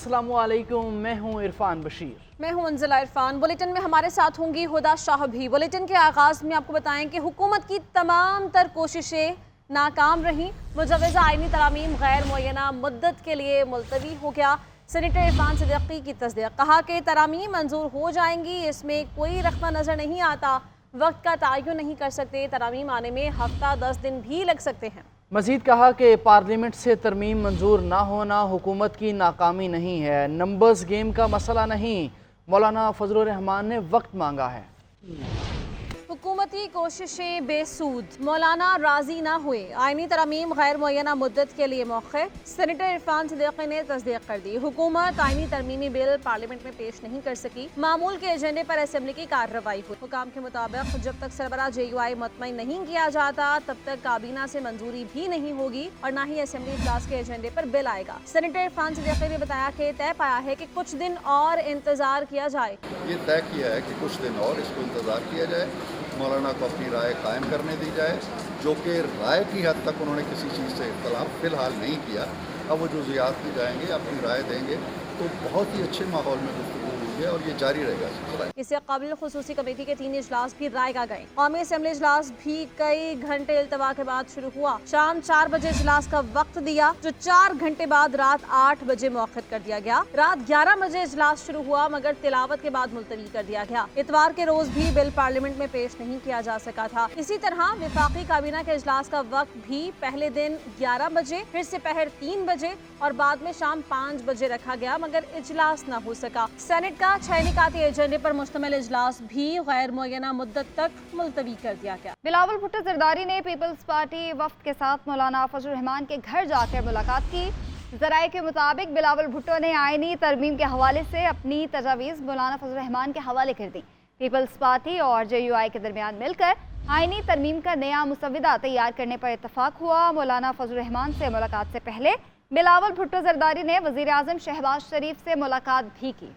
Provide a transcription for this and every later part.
अस्सलामु अलैकुम, मैं हूं इरफान बशीर। मैं हूं अंजला इरफान। बुलेटिन में हमारे साथ होंगी हुदा शाह भी। बुलेटिन के आगाज़ में आपको बताएं कि हुकूमत की तमाम तर कोशिशें नाकाम रहीं। मुजव्वज़ा आइनी तरामीम गैर मुअय्यना मुद्दत के लिए मुलतवी हो गया। सेनेटर इरफान सिद्दीकी की तस्दीक, कहा कि तरामीम मंजूर हो जाएंगी, इसमें कोई रखना नज़र नहीं आता। वक्त का तयन नहीं कर सकते, तरामीम आने में हफ्ता 10 दिन भी लग सकते हैं। मजीद कहा कि पार्लियामेंट से तरमीम मंजूर ना होना हुकूमत की नाकामी नहीं है, नंबर्स गेम का मसला नहीं। मौलाना फजलुर रहमान ने वक्त मांगा है। हुकूमती कोशिशें बेसूद, मौलाना राजी ना हुए। आइनी तरामीम गैर मुअय्यना मुद्दत के लिए मौक़े। सेनेटर इरफान सिद्दीकी ने तस्दीक कर दी। हुकूमत आइनी तरमीमी बिल पार्लियामेंट में पेश नहीं कर सकी। मामूल के एजेंडे पर असेंबली की कार्रवाई हुई। हुकाम के मुताबिक जब तक सरबराह JUI मुतमईन नहीं किया जाता तब तक काबीना से मंजूरी भी नहीं होगी और ना ही असेंबली इजलास के एजेंडे पर बिल आएगा। सेनेटर इरफान सिद्दीकी ने बताया कि तय पाया है कि कुछ दिन और इंतजार किया जाए। ये तय किया है कि कुछ दिन और इसको इंतज़ार किया जाए, मौलाना को अपनी राय कायम करने दी जाए, जो कि राय की हद तक उन्होंने किसी चीज़ से इख्तलाफ फ़िलहाल नहीं किया। अब वो जुज़ियात की जाएंगे, अपनी राय देंगे, तो बहुत ही अच्छे माहौल में गुफ्तगू हुई है और ये जारी रहेगा। इससे कबल खुसूसी कमेटी के 3 इजलास भी रायगा गए। कौमी असेंबली इजलास भी कई घंटे इल्तवा के बाद शुरू हुआ। शाम 4 बजे इजलास का वक्त दिया, जो 4 घंटे बाद रात 8 बजे मौखित कर दिया गया। रात 11 बजे इजलास शुरू हुआ मगर तिलावत के बाद मुलतवी कर दिया गया। इतवार के रोज भी बिल पार्लियामेंट में पेश नहीं किया जा सका था। इसी तरह विफाकी काबीना के इजलास का वक्त भी पहले दिन 11 बजे, फिर से पहर 3 बजे और बाद में शाम 5 बजे रखा गया मगर इजलास न हो सका। सेनेट का 6 निकाती एजेंडे पर मुश्तमिल इजलास भी गैर मुअय्यना मुद्दत तक मुलतवी कर दिया गया। बिलावल भुट्टो जरदारी ने पीपल्स पार्टी वफ्द के साथ मौलाना फजलुर रहमान के घर जाकर मुलाकात की। ज़राए के मुताबिक बिलावल भुट्टो ने आइनी तरमीम के हवाले से अपनी तजावीज़ मौलाना फजलुर रहमान के हवाले कर दी। पीपल्स पार्टी और JUI के दरमियान मिलकर आइनी तरमीम का नया मुसविदा तैयार करने पर इत्तफाक हुआ। मौलाना फजलुर रहमान से मुलाकात से पहले बिलावल भुट्टो जरदारी ने वज़ीर आज़म शहबाज शरीफ से मुलाकात भी की।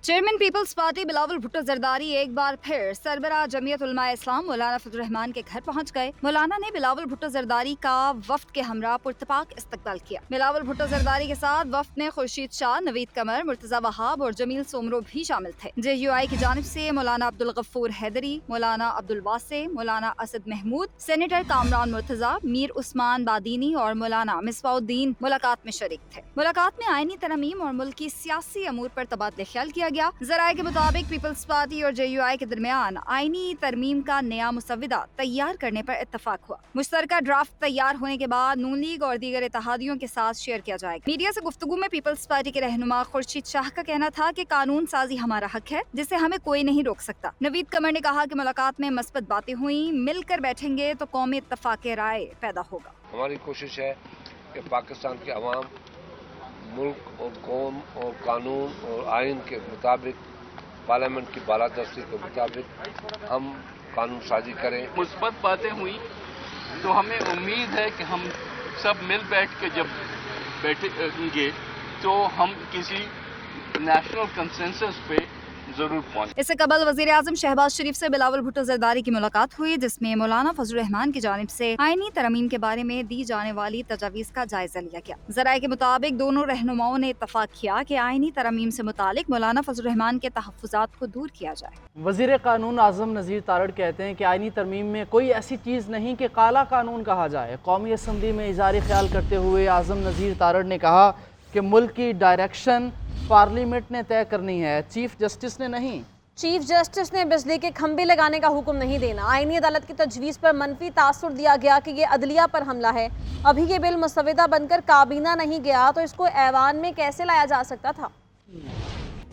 चेयरमैन पीपल्स पार्टी बिलावल भुट्टो जरदारी एक बार फिर सरबराह जमीयत उलमा इस्लाम मौलाना फजलुर रहमान के घर पहुंच गए। मौलाना ने बिलावल भुट्टो जरदारी का वफ्द के हमरा पुरतपाक इस्तकबाल किया। बिलावल भुट्टो जरदारी के साथ वफ्द में खुर्शीद शाह, नवीद कमर, मुर्तज़ा वहाब और जमील सोमरो भी शामिल थे। JUI की जानिब से मौलाना अब्दुल गफ्फूर हैदरी, मौलाना अब्दुल वासे, मौलाना असद महमूद, सेनेटर कामरान मुर्तज़ा, मीर उस्मान बादीनी और मौलाना मिसबाउद्दीन मुलाकात में शरीक थे। मुलाकात में आइनी तरमीम और मुल्क की सियासी अमूर पर तबादले ख्याल किया गया। ज़राए के मुताबिक पीपल्स पार्टी और JUI के दरमियान आइनी तरमीम का नया मुसविदा तैयार करने पर इत्तफाक हुआ। मुश्तरका ड्राफ्ट तैयार होने के बाद नून लीग और दीगर इत्तेहादियों के साथ शेयर किया जाएगा। मीडिया से गुफ्तगू में पीपल्स पार्टी के रहनुमा खुर्शीद शाह का कहना था कि कानून साजी हमारा हक है, जिसे हमें कोई नहीं रोक सकता। नवीद कमर ने कहा कि मुलाकात में मस्बत बातें हुई, मिलकर बैठेंगे तो कौमी इत्तफाक राय पैदा होगा। हमारी कोशिश है कि पाकिस्तान के अवाम मुल्क और कौम और कानून और आइन के मुताबिक, पार्लियामेंट की बालादस्ती के मुताबिक हम कानून साजी करें। मुस्बत बातें हुई तो हमें उम्मीद है कि हम सब मिल बैठ के जब बैठेंगे तो हम किसी नेशनल कंसेंसस पे जरूर पहुंचे। इससे कबल वज़ीर आज़म शहबाज शरीफ से बिलावल भुट्टो जरदारी की मुलाकात हुई, जिसमें मौलाना फजलुर रहमान की जानिब से आइनी तरमीम के बारे में दी जाने वाली तजावीज़ का जायजा लिया गया। ज़राए के मुताबिक दोनों रहनुमाओं ने इत्तफाक किया कि आइनी तरमीम से मुतालिक मौलाना फजलुर रहमान के तहफ़्फ़ुज़ात को दूर किया जाए। वज़ीर कानून आज़म नज़ीर तारड़ कहते हैं कि आइनी तरमीम में कोई ऐसी चीज़ नहीं कि काला कानून कहा जाए। कौमी असम्बली में इज़हार ख्याल करते हुए आज़म नज़ीर तारड़ ने कहा कि मुल्क की डायरेक्शन पार्लियामेंट ने तय करनी है, चीफ जस्टिस ने नहीं। चीफ जस्टिस ने बिजली के खंभे लगाने का हुक्म नहीं देना। आईनी अदालत की तजवीज़ पर मनफी तासुर दिया गया कि ये अदलिया पर हमला है। अभी ये बिल मुसविदा बनकर काबीना नहीं गया तो इसको ऐवान में कैसे लाया जा सकता था।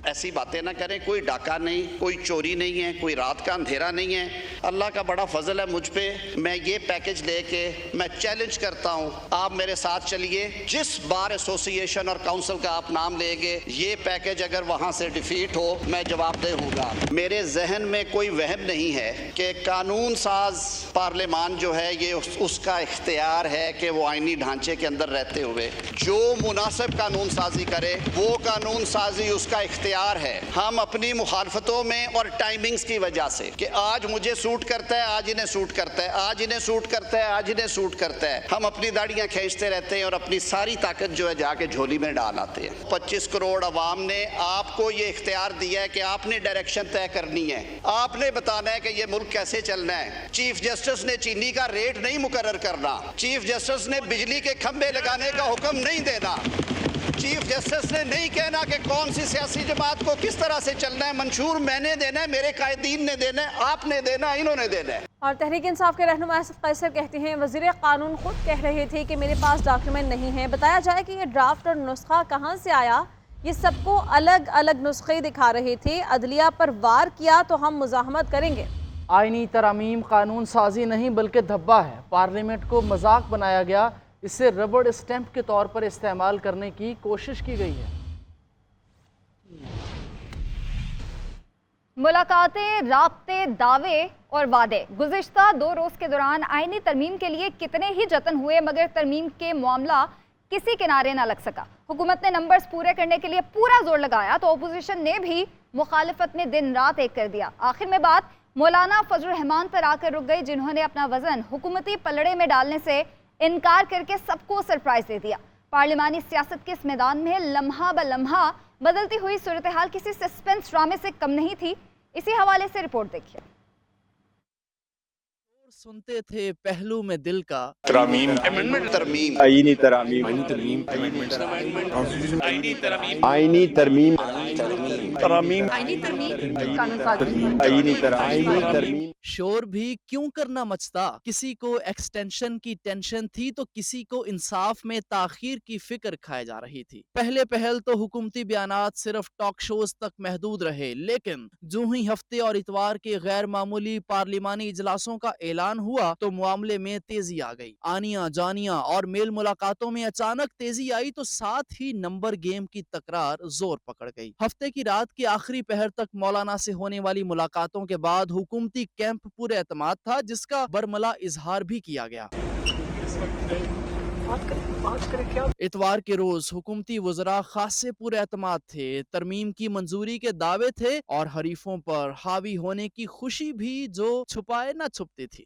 ऐसी बातें ना करें, कोई डाका नहीं, कोई चोरी नहीं है, कोई रात का अंधेरा नहीं है। अल्लाह का बड़ा फजल है मुझ पे। मैं ये पैकेज लेके मैं चैलेंज करता हूँ, आप मेरे साथ चलिए। जिस बार एसोसिएशन और काउंसिल का आप नाम लेंगे, ये पैकेज अगर वहाँ से डिफीट हो, मैं जवाबदेह होगा। मेरे जहन में कोई वहम नहीं है कि कानून साज पार्लियामान जो है ये उसका इख्तियार है कि वो आइनी ढांचे के अंदर रहते हुए जो मुनासिब कानून साजी करे, वो कानून साजी उसका इख्तियार اختیار ہے. ہم اپنی مخالفتوں میں اور ٹائمنگز کی وجہ سے کہ آج مجھے سوٹ کرتا ہے, آج انہیں سوٹ کرتا ہے, آج انہیں سوٹ کرتا ہے, آج انہیں سوٹ کرتا ہے, ہم اپنی داڑیاں کھینچتے رہتے ہیں اور اپنی ساری طاقت جو ہے جا کے جھولی میں ڈال آتے ہیں. 25 کروڑ عوام نے آپ کو یہ اختیار دیا ہے کہ آپ نے ڈائریکشن طے کرنی ہے, آپ نے بتانا ہے کہ یہ ملک کیسے چلنا ہے. چیف جسٹس نے چینی کا ریٹ نہیں مقرر کرنا, چیف جسٹس نے بجلی کے کھمبے لگانے کا حکم نہیں دینا, چیف جسٹس نے نہیں کہنا کہ کون سی سیاسی جماعت کو کس طرح سے چلنا ہے. منشور میں نے دینا ہے, میرے قائدین نے دینا ہے, آپ نے دینا ہے, انہوں نے دینا ہے. اور تحریک انصاف کے رہنما اسد قیصر کہتے ہیں وزیر قانون خود کہہ رہے تھے کہ میرے پاس ڈاکیومنٹ نہیں ہے. بتایا جائے کہ یہ ڈرافٹ اور نسخہ کہاں سے آیا. یہ سب کو الگ الگ نسخے دکھا رہے تھے. عدلیہ پر وار کیا تو ہم مزاحمت کریں گے. آئینی ترامیم قانون سازی نہیں بلکہ دھبا ہے. پارلیمنٹ کو مذاق بنایا گیا, اسے ربڑ اسٹیمپ کے طور پر استعمال کرنے کی کوشش کی گئی ہے. ملاقاتیں, رابطے, دعوے اور وعدے. گزشتہ 2 روز کے دوران آئینی ترمیم کے لیے کتنے ہی جتن ہوئے مگر ترمیم کے معاملہ کسی کنارے نہ لگ سکا. حکومت نے نمبرز پورے کرنے کے لیے پورا زور لگایا تو اپوزیشن نے بھی مخالفت میں دن رات ایک کر دیا. آخر میں بات مولانا فضل الرحمان پر آ کر رک گئی, جنہوں نے اپنا وزن حکومتی پلڑے میں ڈالنے سے انکار کر کے سب کو سرپرائز دے دیا. پارلیمانی سیاست کے اس میدان میں لمحہ بلمحہ بدلتی ہوئی صورتحال کسی سسپنس ڈرامے سے کم نہیں تھی. اسی حوالے سے رپورٹ دیکھیے. سنتے تھے پہلو میں دل کا ترامیم, ترمیم, آئینی ترامیم, آئینی ترمیم, ترمیم. شور بھی کیوں کرنا مچتا. کسی کو ایکسٹینشن کی ٹینشن تھی تو کسی کو انصاف میں تاخیر کی فکر کھائے جا رہی تھی. پہلے پہل تو حکومتی بیانات صرف ٹاک شوز تک محدود رہے, لیکن جو ہی ہفتے اور اتوار کے غیر معمولی پارلیمانی اجلاسوں کا اعلان ہوا تو معاملے میں تیزی آ گئی. آنیاں جانیاں اور میل ملاقاتوں میں اچانک تیزی آئی تو ساتھ ہی نمبر گیم کی تکرار زور پکڑ گئی. ہفتے کی رات کے آخری پہر تک مولانا سے ہونے والی ملاقاتوں کے بعد حکومتی کیمپ پورے اعتماد تھا, جس کا برملا اظہار بھی کیا گیا. اتوار کے روز حکومتی وزراء خاصے پورے اعتماد تھے. ترمیم کی منظوری کے دعوے تھے اور حریفوں پر حاوی ہونے کی خوشی بھی جو چھپائے نہ چھپتی تھی.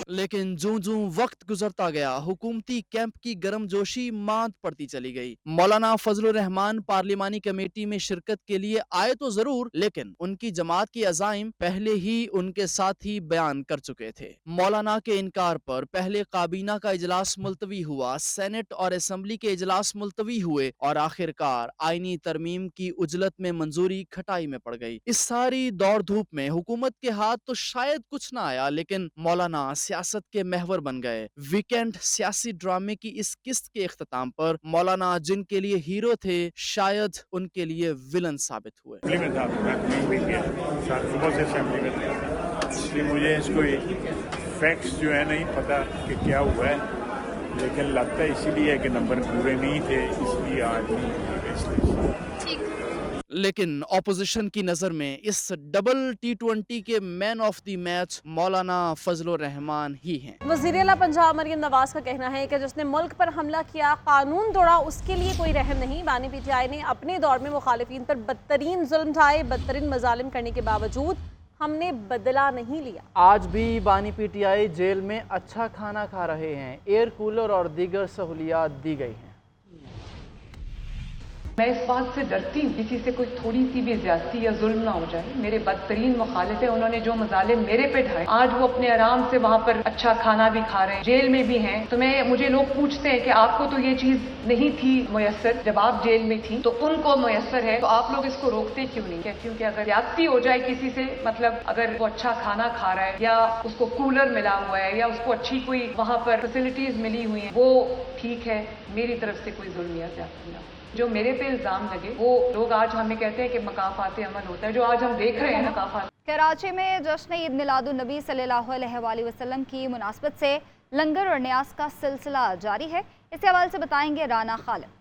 لیکن جوں وقت گزرتا گیا حکومتی کیمپ کی گرم جوشی ماند پڑتی چلی گئی. مولانا فضل الرحمان پارلیمانی کمیٹی میں شرکت کے لیے آئے تو ضرور, لیکن ان کی جماعت کے عزائم پہلے ہی ان کے ساتھ ہی بیان کر چکے تھے. مولانا کے انکار پر پہلے کابینہ کا اجلاس ملتوی ہوا, سینٹ اور اسمبلی کے اجلاس ملتوی ہوئے اور آخرکار آئینی ترمیم کی عجلت میں منظوری کھٹائی میں پڑ گئی. اس ساری دوڑ دھوپ میں حکومت کے ہاتھ تو شاید کچھ نہ آیا, لیکن مولانا سیاست کے محور بن گئے. ویکینڈ سیاسی ڈرامے کی اس قسط کے اختتام پر مولانا جن کے لیے ہیرو تھے شاید ان کے لیے ولن ثابت ہوئے. مجھے اس کو فیکٹس جو ہے نہیں پتا کہ کیا ہوا ہے, لیکن لگتا ہے اسی لیے کہ نمبر پورے نہیں تھے, اس لیے آج نہیں. لیکن اپوزیشن کی نظر میں اس ڈبل T20 کے مین آف دی میچ مولانا فضل الرحمان ہی ہیں. وزیر اعلیٰ پنجاب مریم نواز کا کہنا ہے کہ جس نے ملک پر حملہ کیا, قانون توڑا, اس کے لیے کوئی رحم نہیں. بانی پی ٹی آئی نے اپنے دور میں مخالفین پر بدترین ظلم ڈھائے, بدترین مظالم کرنے کے باوجود ہم نے بدلہ نہیں لیا. آج بھی بانی پی ٹی آئی جیل میں اچھا کھانا کھا رہے ہیں, ایئر کولر اور دیگر سہولیات دی گئی ہیں. میں اس بات سے ڈرتی ہوں کسی سے کوئی تھوڑی سی بھی زیادتی یا ظلم نہ ہو جائے. میرے بدترین مخالف ہیں, انہوں نے جو مظالم میرے پہ ڈھائے, آج وہ اپنے آرام سے وہاں پر اچھا کھانا بھی کھا رہے ہیں, جیل میں بھی ہیں. تو مجھے لوگ پوچھتے ہیں کہ آپ کو تو یہ چیز نہیں تھی میسر جب آپ جیل میں تھی, تو ان کو میسر ہے, تو آپ لوگ اس کو روکتے کیوں نہیں؟ کیونکہ اگر زیادتی ہو جائے کسی سے, مطلب اگر وہ اچھا کھانا کھا رہا ہے یا اس کو کولر ملا ہوا ہے یا اس کو اچھی کوئی وہاں پر فیسلٹیز ملی ہوئی ہیں, وہ ٹھیک ہے. میری طرف سے کوئی ظلم یا زیادتی نہ. جو میرے پہ الزام لگے وہ لوگ آج ہمیں کہتے ہیں کہ مقافات عمل ہوتا ہے, جو آج ہم دیکھ رہے ہیں مقافات. کراچی میں جشن عید میلاد النبی صلی اللہ علیہ وآلہ وسلم کی مناسبت سے لنگر اور نیاز کا سلسلہ جاری ہے. اس حوالے سے بتائیں گے رانا خالد.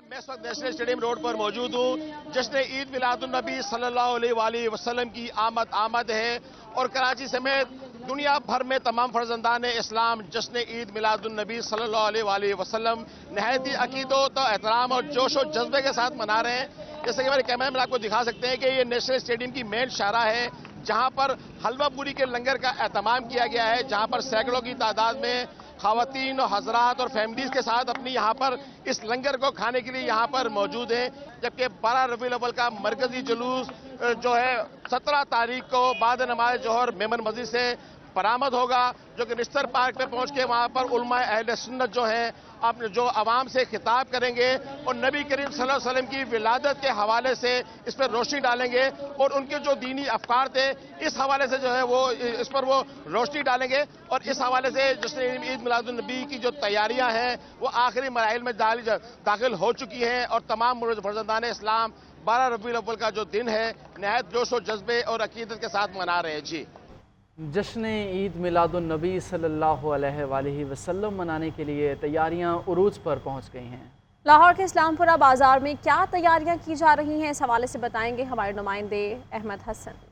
میں اس وقت نیشنل اسٹیڈیم روڈ پر موجود ہوں. جشن عید میلاد النبی صلی اللہ علیہ وآلہ وسلم کی آمد ہے اور کراچی سمیت दुनिया भर में तमाम फर्जंदान इस्लाम जश्न ईद मिलादुन्नबी सल्लल्लाहु अलैहि वसल्लम नहायत ही अकीदत और एहतराम और जोश और जज्बे के साथ मना रहे हैं। जैसे कि हमारे कैमरा में आपको दिखा सकते हैं कि ये नेशनल स्टेडियम की मेन शारा है, जहां पर हलवा पूरी के लंगर का एहतमाम किया गया है, जहां पर सैकड़ों की तादाद में ख़वातीन और हजरात और फैमिलीज के साथ अपनी यहाँ पर इस लंगर को खाने के लिए यहाँ पर मौजूद हैं। जबकि 12 रबीउल अव्वल का मरकजी जुलूस जो है 17 तारीख को बाद नमाज जोहर मेमन मस्जिद से बरामद होगा, जो कि निश्तर पार्क पे पहुंच के वहाँ पर उलमा अहले सुन्नत जो हैं अपने जो आवाम से खिताब करेंगे और नबी करीम सल्लल्लाहु अलैहि वसल्लम की विलादत के हवाले से इस पर रोशनी डालेंगे और उनके जो दीनी अफकार थे इस हवाले से जो है वो इस पर वो रोशनी डालेंगे। और इस हवाले से जश्न ईद मिलादुन्नबी की जो तैयारियां हैं वो आखिरी मराहिल में दाखिल हो चुकी हैं और तमाम फर्जंदान इस्लाम 12 रबीउल अव्वल का जो दिन है नहायत जोश और जज्बे और अकीदत के साथ मना रहे हैं। जी, जश्न ईद मिलादुन्नबी सल्लल्लाहु अलैहि वसल्लम मनाने के लिए तैयारियां उरूज पर पहुंच गई हैं। लाहौर के इस्लामपुरा बाजार में क्या तैयारियां की जा रही हैं, इस हवाले से बताएंगे हमारे नुमाइंदे अहमद हसन।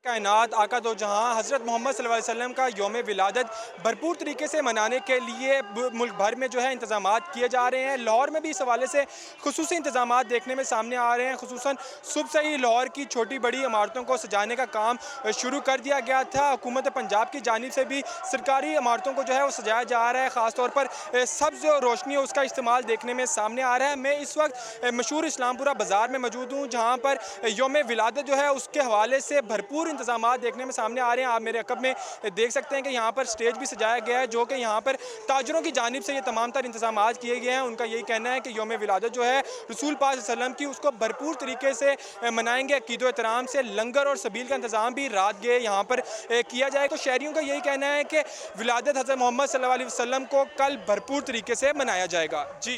कायनात आका दो जहां हज़रत मोहम्मद सल्लल्लाहु अलैहि वसल्लम का यौम विलादत भरपूर तरीके से मनाने के लिए मुल्क भर में जो है इंतज़ामात किए जा रहे हैं। लाहौर में भी इस हवाले से खुसूसी इंतज़ामात देखने में सामने आ रहे हैं। खुसूसन सुबह से ही लाहौर की छोटी बड़ी इमारतों को सजाने का काम शुरू कर दिया गया था। हुकूमत पंजाब की जानिब से भी सरकारी इमारतों को जो है वो सजाया जा रहा है। ख़ास तौर पर सब्ज़ रोशनी उसका इस्तेमाल देखने में सामने आ रहा है। मैं इस वक्त मशहूर इस्लामपुरा बाज़ार में मौजूद हूँ, जहाँ पर यौम विलादत जो है उसके हवाले से भरपूर इंतजामात देखने में सामने आ रहे हैं। आप मेरे अकब में देख सकते हैं कि यहाँ पर स्टेज भी सजाया गया है, जो कि यहाँ पर ताजरों की जानिब से ये तमाम तर इंतजामात किए गए हैं। उनका यही कहना है कि यौम विलादत जो है रसूल पाक सल्लल्लाहु अलैहि वसल्लम की उसको भरपूर तरीके से मनाएंगे। अकीदो एहतराम से लंगर और सबील का इंतजाम भी रात गए यहाँ पर किया जाए। तो शहरियों का यही कहना है कि विलादत हज़रत मोहम्मद सल्लल्लाहु अलैहि वसल्लम को कल भरपूर तरीके से मनाया जाएगा। जी।